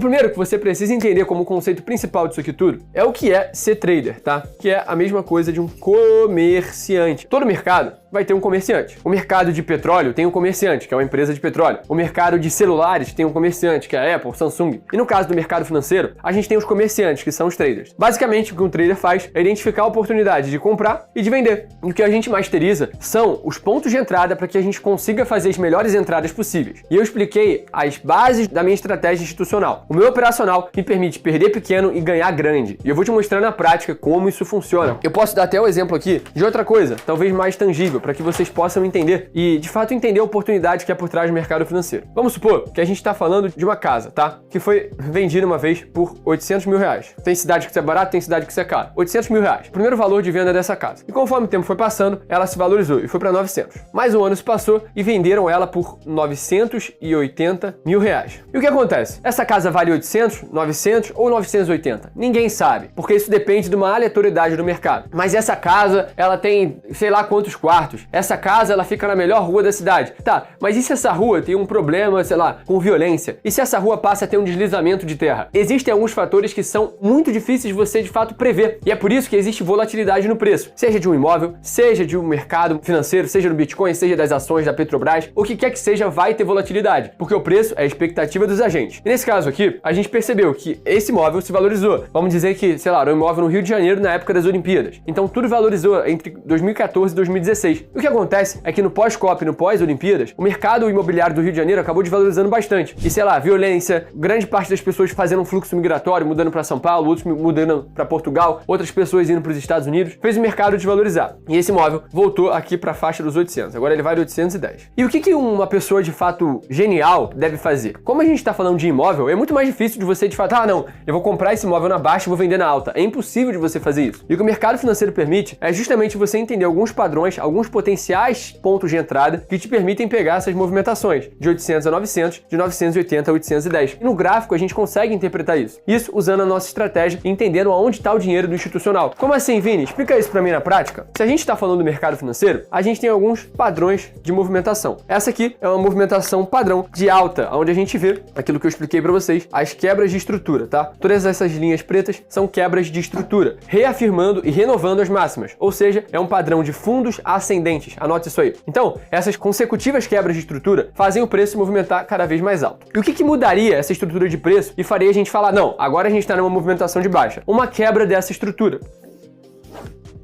primeiro que você precisa entender como conceito principal disso aqui tudo é o que é ser trader, tá? Que é a mesma coisa de um comerciante. Todo mercado vai ter um comerciante. O mercado de petróleo tem um comerciante, que é uma empresa de petróleo. O mercado de celulares tem um comerciante, que é a Apple, Samsung. E no caso do mercado financeiro, a gente tem os comerciantes, que são os traders. Basicamente, o que um trader faz é identificar a oportunidade de comprar e de vender. E o que a gente masteriza são os pontos de entrada para que a gente consiga fazer as melhores entradas possíveis. E eu expliquei as bases da minha estratégia institucional. O meu operacional me permite perder pequeno e ganhar grande. E eu vou te mostrar na prática como isso funciona. Eu posso dar até o exemplo aqui de outra coisa, talvez mais tangível, para que vocês possam entender e, de fato, entender a oportunidade que é por trás do mercado financeiro. Vamos supor que a gente está falando de uma casa, tá? Que foi vendida uma vez por 800 mil reais. Tem cidade que isso é barato, tem cidade que isso é caro. 800 mil reais. Primeiro valor de venda dessa casa. E conforme o tempo foi passando, ela se valorizou e foi para 900. Mais um ano se passou e venderam ela por 980 mil reais. E o que acontece? Essa casa vale 800, 900 ou 980? Ninguém sabe, porque isso depende de uma aleatoriedade do mercado. Mas essa casa, ela tem sei lá quantos quartos. Essa casa, ela fica na melhor rua da cidade. Tá, mas e se essa rua tem um problema, sei lá, com violência? E se essa rua passa a ter um deslizamento de terra? Existem alguns fatores que são muito difíceis de você, de fato, prever. E é por isso que existe volatilidade no preço. Seja de um imóvel, seja de um mercado financeiro, seja do Bitcoin, seja das ações da Petrobras, o que quer que seja, vai ter volatilidade. Porque o preço é a expectativa dos agentes. E nesse caso aqui, a gente percebeu que esse imóvel se valorizou. Vamos dizer que, sei lá, era um imóvel no Rio de Janeiro na época das Olimpíadas. Então tudo valorizou entre 2014 e 2016. E o que acontece é que no pós-COP, no pós-Olimpíadas, o mercado imobiliário do Rio de Janeiro acabou desvalorizando bastante. E sei lá, violência, grande parte das pessoas fazendo um fluxo migratório, mudando para São Paulo, outros mudando para Portugal, outras pessoas indo para os Estados Unidos, fez o mercado desvalorizar. E esse imóvel voltou aqui para a faixa dos 800. Agora ele vale 810. E o que uma pessoa de fato genial deve fazer? Como a gente está falando de imóvel, é muito mais difícil de você de fato, não, eu vou comprar esse imóvel na baixa e vou vender na alta. É impossível de você fazer isso. E o que o mercado financeiro permite é justamente você entender alguns padrões, alguns potenciais pontos de entrada que te permitem pegar essas movimentações de 800 a 900, de 980 a 810. E no gráfico a gente consegue interpretar isso. Isso usando a nossa estratégia e entendendo aonde está o dinheiro do institucional. Como assim, Vini? Explica isso para mim na prática. Se a gente está falando do mercado financeiro, a gente tem alguns padrões de movimentação. Essa aqui é uma movimentação padrão de alta, onde a gente vê aquilo que eu expliquei para vocês, as quebras de estrutura, tá? Todas essas linhas pretas são quebras de estrutura, reafirmando e renovando as máximas. Ou seja, é um padrão de fundos ascendentes. Anote isso aí. Então, essas consecutivas quebras de estrutura fazem o preço se movimentar cada vez mais alto. E o que mudaria essa estrutura de preço e faria a gente falar, não, agora a gente está numa movimentação de baixa? Uma quebra dessa estrutura.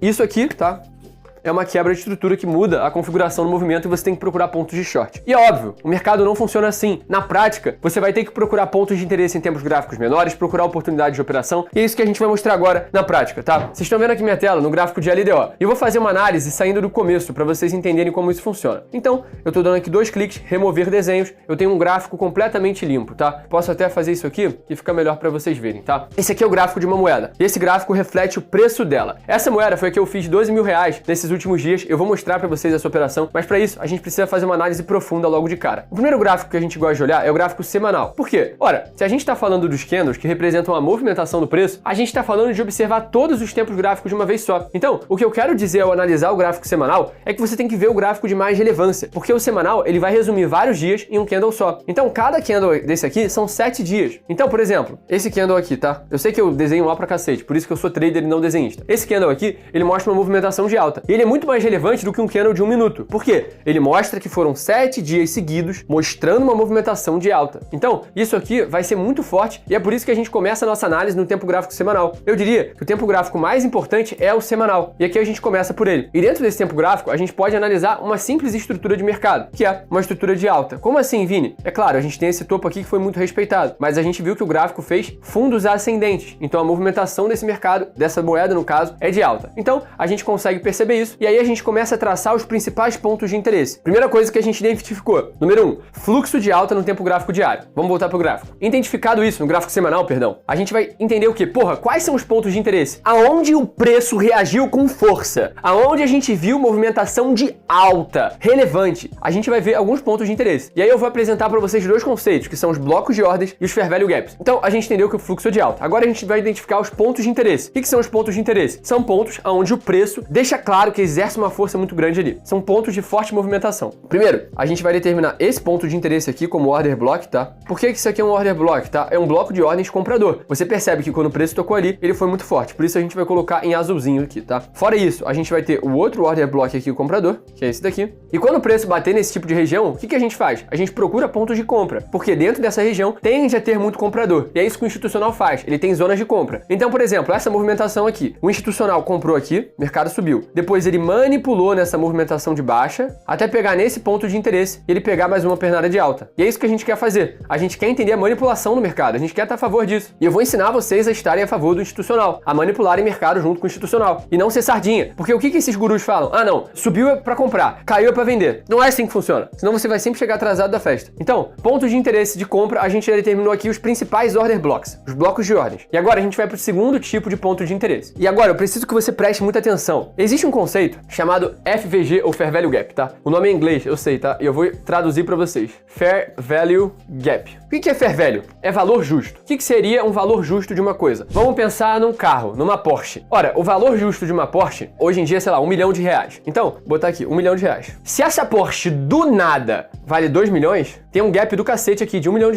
Isso aqui, tá? É uma quebra de estrutura que muda a configuração do movimento e você tem que procurar pontos de short. E é óbvio, o mercado não funciona assim. Na prática, você vai ter que procurar pontos de interesse em tempos gráficos menores, procurar oportunidades de operação, e é isso que a gente vai mostrar agora na prática, tá? Vocês estão vendo aqui minha tela no gráfico de LDO. E eu vou fazer uma análise saindo do começo para vocês entenderem como isso funciona. Então, eu tô dando aqui 2 cliques, remover desenhos, eu tenho um gráfico completamente limpo, tá? Posso até fazer isso aqui que fica melhor para vocês verem, tá? Esse aqui é o gráfico de uma moeda. E esse gráfico reflete o preço dela. Essa moeda foi a que eu fiz 12 mil reais nesses últimos dias. Eu vou mostrar para vocês essa operação, mas para isso a gente precisa fazer uma análise profunda logo de cara. O primeiro gráfico que a gente gosta de olhar é o gráfico semanal. Por quê? Ora, se a gente está falando dos candles que representam a movimentação do preço, a gente está falando de observar todos os tempos gráficos de uma vez só. Então, o que eu quero dizer ao analisar o gráfico semanal é que você tem que ver o gráfico de mais relevância, porque o semanal ele vai resumir vários dias em um candle só. Então, cada candle desse aqui são 7 dias. Então, por exemplo, esse candle aqui, tá? Eu sei que eu desenho mal pra cacete, por isso que eu sou trader e não desenhista. Esse candle aqui, ele mostra uma movimentação de alta. E ele é muito mais relevante do que um candle de 1 minuto. Por quê? Ele mostra que foram 7 dias seguidos mostrando uma movimentação de alta. Então, isso aqui vai ser muito forte e é por isso que a gente começa a nossa análise no tempo gráfico semanal. Eu diria que o tempo gráfico mais importante é o semanal. E aqui a gente começa por ele. E dentro desse tempo gráfico, a gente pode analisar uma simples estrutura de mercado, que é uma estrutura de alta. Como assim, Vini? É claro, a gente tem esse topo aqui que foi muito respeitado, mas a gente viu que o gráfico fez fundos ascendentes. Então, a movimentação desse mercado, dessa moeda no caso, é de alta. Então, a gente consegue perceber isso e aí a gente começa a traçar os principais pontos de interesse. Primeira coisa que a gente identificou. Número 1, fluxo de alta no tempo gráfico diário. Vamos voltar pro gráfico. Identificado isso no gráfico semanal, perdão, a gente vai entender o quê? Quais são os pontos de interesse? Aonde o preço reagiu com força? Aonde a gente viu movimentação de alta relevante? A gente vai ver alguns pontos de interesse. E aí eu vou apresentar para vocês 2 conceitos, que são os blocos de ordens e os fair value gaps. Então, a gente entendeu que o fluxo é de alta. Agora a gente vai identificar os pontos de interesse. O que são os pontos de interesse? São pontos onde o preço deixa claro que exerce uma força muito grande ali. São pontos de forte movimentação. Primeiro, a gente vai determinar esse ponto de interesse aqui como order block, tá? Por que isso aqui é um order block, tá? É um bloco de ordens comprador. Você percebe que quando o preço tocou ali, ele foi muito forte. Por isso a gente vai colocar em azulzinho aqui, tá? Fora isso, a gente vai ter o outro order block aqui, o comprador, que é esse daqui. E quando o preço bater nesse tipo de região, o que a gente faz? A gente procura pontos de compra, porque dentro dessa região tende a ter muito comprador. E é isso que o institucional faz. Ele tem zonas de compra. Então, por exemplo, essa movimentação aqui. O institucional comprou aqui, o mercado subiu. Depois ele manipulou nessa movimentação de baixa até pegar nesse ponto de interesse e ele pegar mais uma pernada de alta. E é isso que a gente quer fazer. A gente quer entender a manipulação no mercado. A gente quer estar a favor disso. E eu vou ensinar vocês a estarem a favor do institucional, a manipularem mercado junto com o institucional. E não ser sardinha. Porque o que esses gurus falam? Ah, não. Subiu é pra comprar, caiu é pra vender. Não é assim que funciona. Senão você vai sempre chegar atrasado da festa. Então, pontos de interesse de compra, a gente já determinou aqui os principais order blocks, os blocos de ordens. E agora a gente vai pro segundo tipo de ponto de interesse. E agora eu preciso que você preste muita atenção. Existe um conceito chamado FVG ou Fair Value Gap, tá? O nome é em inglês, eu sei, tá? E eu vou traduzir pra vocês. Fair Value Gap. O que é Fair Value? É valor justo. O que seria um valor justo de uma coisa? Vamos pensar num carro, numa Porsche. Ora, o valor justo de uma Porsche, hoje em dia, sei lá, R$1 milhão. Então, vou botar aqui, R$1 milhão. Se essa Porsche do nada vale 2 milhões, tem um gap do cacete aqui de R$1 milhão.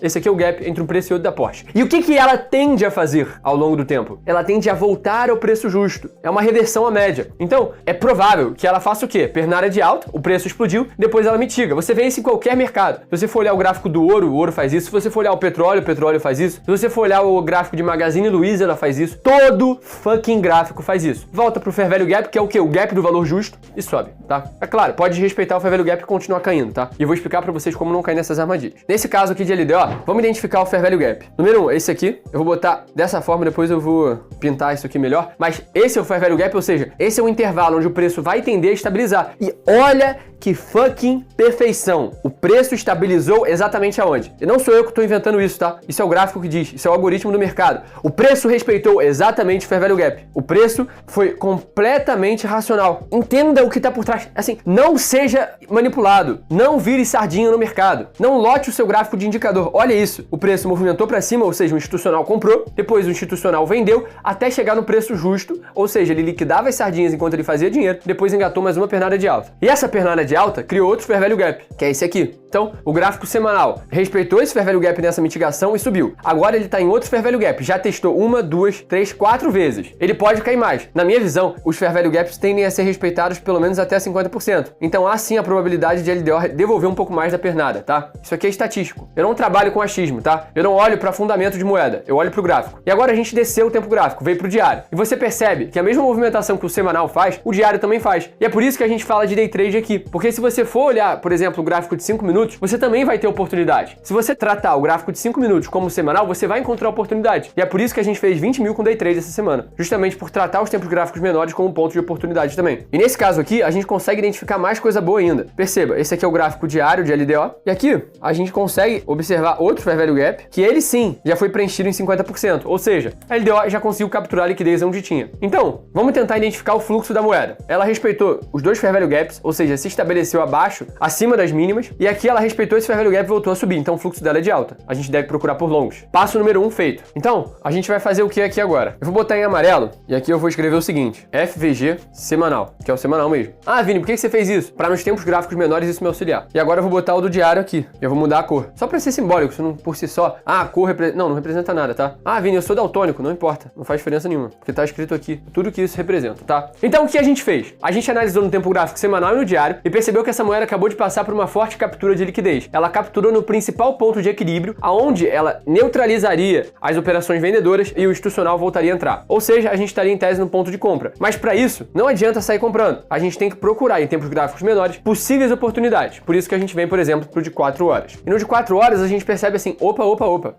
Esse aqui é o gap entre um preço e outro da Porsche. E o que ela tende a fazer ao longo do tempo? Ela tende a voltar ao preço justo. É uma reversão à média. Então, é provável que ela faça o quê? Pernada de alta, o preço explodiu, depois ela mitiga. Você vê isso em qualquer mercado. Se você for olhar o gráfico do ouro, o ouro faz isso. Se você for olhar o petróleo faz isso. Se você for olhar o gráfico de Magazine Luiza, ela faz isso. Todo fucking gráfico faz isso. Volta pro Fair Value Gap, que é o quê? O gap do valor justo e sobe, tá? É claro, pode respeitar o Fair Value Gap e continuar caindo, tá? E eu vou explicar pra vocês como não cair nessas armadilhas. Nesse caso aqui de LDO, vamos identificar o Fair Value Gap. Número 1, esse aqui. Eu vou botar dessa forma, depois eu vou pintar isso aqui melhor. Mas esse é o Fair Value Gap, ou seja, esse é o intervalo onde o preço vai tender a estabilizar. E olha que fucking perfeição. O preço estabilizou exatamente aonde? E não sou eu que estou inventando isso, tá? Isso é o gráfico que diz, isso é o algoritmo do mercado. O preço respeitou exatamente o Fair Value Gap. O preço foi completamente racional. Entenda o que está por trás. Assim, não seja manipulado. Não vire sardinha no mercado. Não lote o seu gráfico de indicador. Olha isso. O preço movimentou para cima, ou seja, o institucional comprou, depois o institucional vendeu, até chegar no preço justo, ou seja, ele liquidava as sardinhas enquanto ele fazia dinheiro, depois engatou mais uma pernada de alta. E essa pernada de alta criou outro Fair Value Gap, que é esse aqui. Então, o gráfico semanal respeitou esse Fair Value Gap nessa mitigação e subiu. Agora ele está em outro Fair Value Gap. Já testou 1, 2, 3, 4 vezes. Ele pode cair mais. Na minha visão, os Fair Value Gaps tendem a ser respeitados pelo menos até 50%. Então há sim a probabilidade de LDO devolver um pouco mais da pernada, tá? Isso aqui é estatístico. Eu não trabalho com achismo, tá? Eu não olho para fundamento de moeda. Eu olho para o gráfico. E agora a gente desceu o tempo gráfico, veio para o diário. E você percebe que a mesma movimentação que o semanal faz, o diário também faz. E é por isso que a gente fala de day trade aqui. Porque se você for olhar, por exemplo, o gráfico de 5 minutos, você também vai ter oportunidade. Se você tratar o gráfico de 5 minutos como semanal, você vai encontrar oportunidade. E é por isso que a gente fez 20 mil com day trade essa semana. Justamente por tratar os tempos gráficos menores como ponto de oportunidade também. E nesse caso aqui, a gente consegue identificar mais coisa boa ainda. Perceba, esse aqui é o gráfico diário de LDO. E aqui, a gente consegue observar outro Fair Value Gap, que ele sim, já foi preenchido em 50%. Ou seja, a LDO já conseguiu capturar a liquidez onde tinha. Então, vamos tentar identificar o fluxo da moeda. Ela respeitou os dois Fair Value Gaps, ou seja, se estabeleceu abaixo, acima das mínimas. E aqui ela respeitou esse Fair Value Gap e voltou a subir. Então o fluxo dela é de alta. A gente deve procurar por longos. Passo número 1 feito. Então, a gente vai fazer o que aqui agora? Eu vou botar em amarelo e aqui eu vou escrever o seguinte: FVG semanal, que é o semanal mesmo. Ah, Vini, por que você fez isso? Para nos tempos gráficos menores isso me auxiliar. E agora eu vou botar o do diário aqui. Eu vou mudar a cor. Só para ser simbólico, se não por si só. Ah, a cor não representa nada, tá? Ah, Vini, eu sou daltônico, não importa. Não faz diferença nenhuma. Porque tá escrito aqui tudo que isso representa, tá? Então o que a gente fez? A gente analisou no tempo gráfico semanal e no diário e percebeu que essa moeda acabou de passar por uma forte captura de liquidez. Ela capturou no principal ponto de equilíbrio, aonde ela neutralizaria as operações vendedoras e o institucional voltaria a entrar. Ou seja, a gente estaria em tese no ponto de compra. Mas para isso, não adianta sair comprando. A gente tem que procurar em tempos gráficos menores possíveis oportunidades. Por isso que a gente vem, por exemplo, pro de 4 horas. E no de 4 horas a gente percebe assim, opa.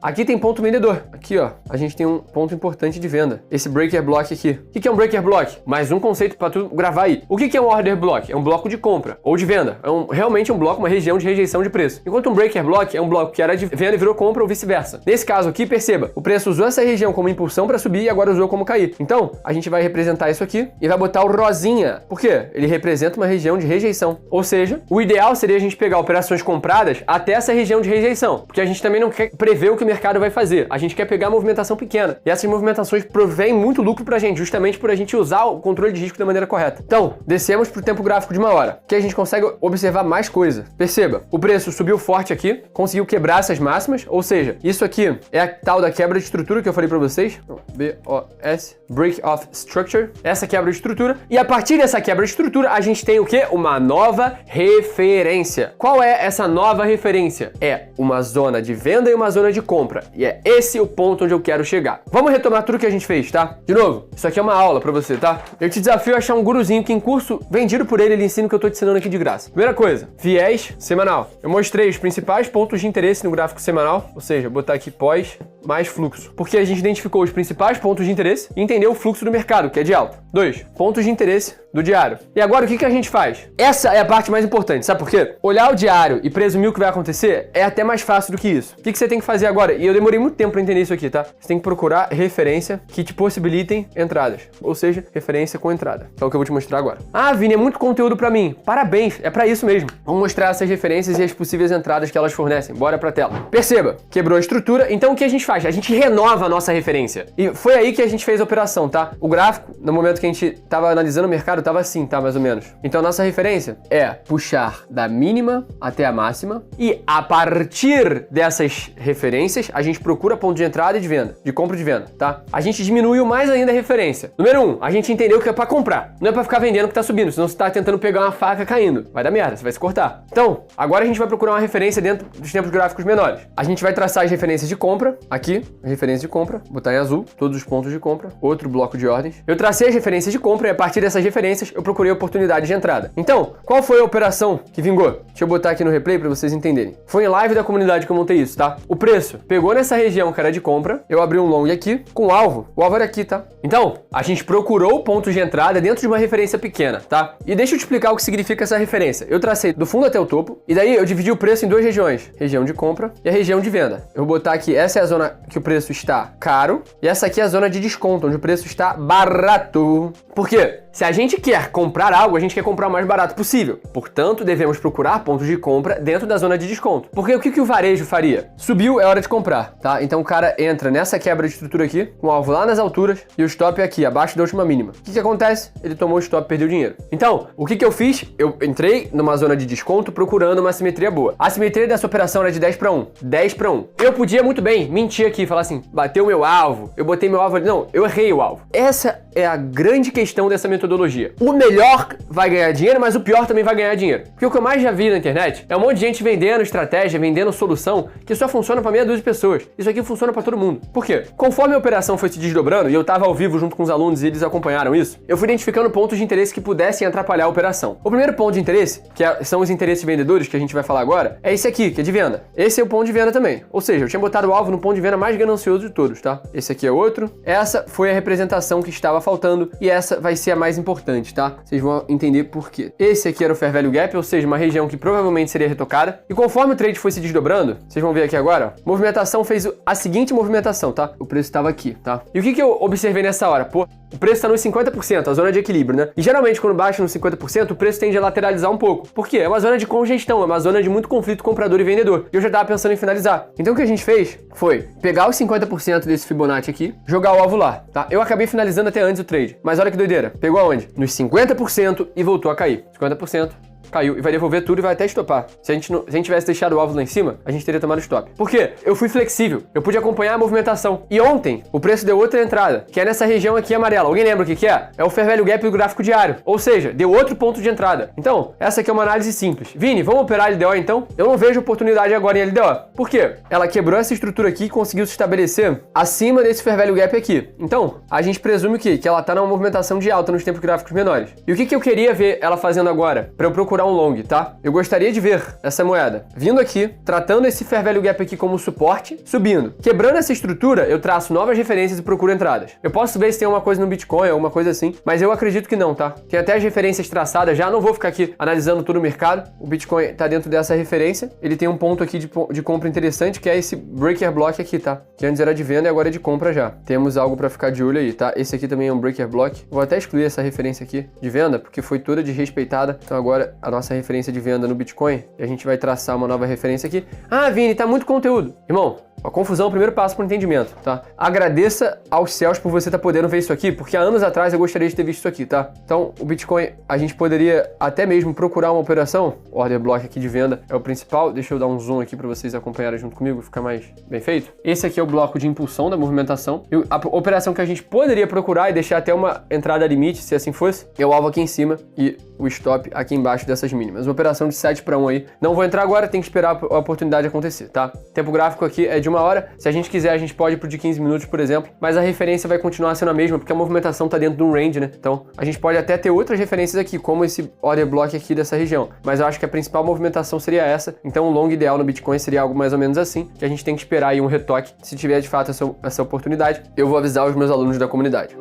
Aqui tem ponto vendedor. Aqui, ó, a gente tem um ponto importante de venda. Esse breaker block aqui. O que é um breaker block? Mais um conceito para tu gravar aí. O que é um order block? É um bloco de compra ou de venda. É realmente um bloco, uma região de rejeição rejeição de preço. Enquanto um breaker block é um bloco que era de venda e virou compra ou vice-versa. Nesse caso aqui, perceba, o preço usou essa região como impulsão para subir e agora usou como cair. Então, a gente vai representar isso aqui e vai botar o rosinha. Por quê? Ele representa uma região de rejeição. Ou seja, o ideal seria a gente pegar operações compradas até essa região de rejeição, porque a gente também não quer prever o que o mercado vai fazer. A gente quer pegar a movimentação pequena. E essas movimentações provêm muito lucro pra gente, justamente por a gente usar o controle de risco da maneira correta. Então, descemos pro tempo gráfico de 1 hora, que a gente consegue observar mais coisa. Perceba, o preço subiu forte aqui, conseguiu quebrar essas máximas, ou seja, isso aqui é a tal da quebra de estrutura que eu falei pra vocês. BOS, Break of Structure. Essa quebra de estrutura. E a partir dessa quebra de estrutura, a gente tem o quê? Uma nova referência. Qual é essa nova referência? É uma zona de venda e uma zona de compra. E é esse o ponto onde eu quero chegar. Vamos retomar tudo que a gente fez, tá? De novo, isso aqui é uma aula pra você, tá? Eu te desafio a achar um guruzinho que em curso vendido por ele ensina o que eu tô te ensinando aqui de graça. Primeira coisa, viés semanal. Eu mostrei os principais pontos de interesse no gráfico semanal, ou seja, botar aqui pós mais fluxo. Porque a gente identificou os principais pontos de interesse e entendeu o fluxo do mercado, que é de alta. 2. Pontos de interesse do diário. E agora o que a gente faz? Essa é a parte mais importante, sabe por quê? Olhar o diário e presumir o que vai acontecer é até mais fácil do que isso. O que você tem que fazer agora? E eu demorei muito tempo pra entender isso aqui, tá? Você tem que procurar referência que te possibilitem entradas. Ou seja, referência com entrada. Que é o que eu vou te mostrar agora. Ah, Vini, é muito conteúdo pra mim. Parabéns, é pra isso mesmo. Vamos mostrar essas referências e as possíveis entradas que elas fornecem. Bora pra tela. Perceba, quebrou a estrutura, então o que a gente faz? A gente renova a nossa referência. E foi aí que a gente fez a operação, tá? O gráfico, no momento que a gente tava analisando o mercado, tava assim, tá? Mais ou menos. Então a nossa referência é puxar da mínima até a máxima e a partir dessas referências, a gente procura ponto de entrada e de venda, de compra e de venda, tá? A gente diminuiu mais ainda a referência. Número 1, a gente entendeu que é pra comprar, não é pra ficar vendendo o que tá subindo, senão você tá tentando pegar uma faca caindo. Vai dar merda, você vai se cortar. Então, agora a gente vai procurar uma referência dentro dos tempos gráficos menores. A gente vai traçar as referências de compra, aqui, referência de compra, botar em azul, todos os pontos de compra, outro bloco de ordens. Eu tracei as referências de compra e a partir dessas referências eu procurei oportunidade de entrada. Então, qual foi a operação que vingou? Deixa eu botar aqui no replay para vocês entenderem. Foi em live da comunidade que eu montei isso, tá? O preço pegou nessa região que era de compra, eu abri um long aqui com o alvo era aqui, tá? Então, a gente procurou pontos de entrada dentro de uma referência pequena, tá? E deixa eu te explicar o que significa essa referência. Eu tracei do fundo até o topo e daí eu dividi o preço em duas regiões, região de compra e a região de venda. Eu vou botar aqui, essa é a zona que o preço está caro e essa aqui é a zona de desconto, onde o preço está barato. Por quê? Se a gente quer comprar algo, a gente quer comprar o mais barato possível. Portanto, devemos procurar pontos de compra dentro da zona de desconto. Porque o que o varejo faria? Subiu, é hora de comprar, tá? Então o cara entra nessa quebra de estrutura aqui, com o alvo lá nas alturas e o stop aqui, abaixo da última mínima. O que acontece? Ele tomou o stop e perdeu dinheiro. Então, o que eu fiz? Eu entrei numa zona de desconto procurando uma simetria boa. A simetria dessa operação era de 10 para 1. 10 para 1. Eu podia muito bem mentir aqui e falar assim, bateu o meu alvo, eu botei meu alvo ali. Não, eu errei o alvo. Essa é a grande questão dessa metodologia. O melhor vai ganhar dinheiro, mas o pior também vai ganhar dinheiro. Porque o que eu mais já vi na internet é um monte de gente vendendo estratégia, vendendo solução, que só funciona para meia dúzia de pessoas. Isso aqui funciona para todo mundo. Por quê? Conforme a operação foi se desdobrando, e eu tava ao vivo junto com os alunos e eles acompanharam isso, eu fui identificando pontos de interesse que pudessem atrapalhar a operação. O primeiro ponto de interesse, são os interesses vendedores, que a gente vai falar agora, é esse aqui, que é de venda. Esse é o ponto de venda também. Ou seja, eu tinha botado o alvo no ponto de venda mais ganancioso de todos, tá? Esse aqui é outro. Essa foi a representação que estava faltando e essa vai ser a mais importante, tá? Vocês vão entender por quê. Esse aqui era o Fair Value Gap, ou seja, uma região que provavelmente seria retocada. E conforme o trade foi se desdobrando, vocês vão ver aqui agora, ó, movimentação fez a seguinte movimentação, tá? O preço estava aqui, tá? E o que eu observei nessa hora? Pô, o preço está nos 50%, a zona de equilíbrio, né? E geralmente quando baixa nos 50%, o preço tende a lateralizar um pouco. Por quê? É uma zona de congestão, é uma zona de muito conflito comprador e vendedor. E eu já estava pensando em finalizar. Então o que a gente fez foi pegar os 50% desse Fibonacci aqui, jogar o alvo lá, tá? Eu acabei finalizando até antes do trade. Mas olha que doideira. Pegou aonde? Nos 50% e voltou a cair. 50%. Caiu e vai devolver tudo e vai até estopar. Se a gente tivesse deixado o alvo lá em cima, a gente teria tomado stop. Por quê? Eu fui flexível, eu pude acompanhar a movimentação. E ontem, o preço deu outra entrada, que é nessa região aqui amarela. Alguém lembra o que é? É o Fair Value Gap do gráfico diário. Ou seja, deu outro ponto de entrada. Então, essa aqui é uma análise simples. Vini, vamos operar LDO então? Eu não vejo oportunidade agora em LDO. Por quê? Ela quebrou essa estrutura aqui e conseguiu se estabelecer acima desse Fair Value Gap aqui. Então, a gente presume que ela tá numa movimentação de alta nos tempos gráficos menores. E o que eu queria ver ela fazendo agora? Para eu procurar procurar um long, tá? Eu gostaria de ver essa moeda vindo aqui, tratando esse fair value gap aqui como suporte, subindo. Quebrando essa estrutura, eu traço novas referências e procuro entradas. Eu posso ver se tem uma coisa no Bitcoin, alguma coisa assim, mas eu acredito que não, tá? Tem até as referências traçadas já, não vou ficar aqui analisando todo o mercado. O Bitcoin tá dentro dessa referência, ele tem um ponto aqui de compra interessante, que é esse breaker block aqui, tá? Que antes era de venda e agora é de compra já. Temos algo para ficar de olho aí, tá? Esse aqui também é um breaker block. Vou até excluir essa referência aqui de venda, porque foi toda desrespeitada. Então agora a nossa referência de venda no Bitcoin, e a gente vai traçar uma nova referência aqui. Ah, Vini, tá muito conteúdo. Irmão, a confusão é o primeiro passo para o entendimento, tá? Agradeça aos céus por você estar podendo ver isso aqui, porque há anos atrás eu gostaria de ter visto isso aqui, tá? Então, o Bitcoin, a gente poderia até mesmo procurar uma operação. Order block aqui de venda é o principal. Deixa eu dar um zoom aqui para vocês acompanharem junto comigo, ficar mais bem feito. Esse aqui é o bloco de impulsão da movimentação. E a operação que a gente poderia procurar e deixar até uma entrada limite, se assim fosse, é o alvo aqui em cima e o stop aqui embaixo dessas mínimas. Uma operação de 7 para 1 aí. Não vou entrar agora, tem que esperar a oportunidade acontecer, tá? Tempo gráfico aqui é de 1 hora. Se a gente quiser, a gente pode ir pro de 15 minutos, por exemplo, mas a referência vai continuar sendo a mesma, porque a movimentação tá dentro de um range, né? Então, a gente pode até ter outras referências aqui, como esse order block aqui dessa região, mas eu acho que a principal movimentação seria essa. Então, o long ideal no Bitcoin seria algo mais ou menos assim, que a gente tem que esperar aí um retoque. Se tiver, de fato, essa oportunidade, eu vou avisar os meus alunos da comunidade.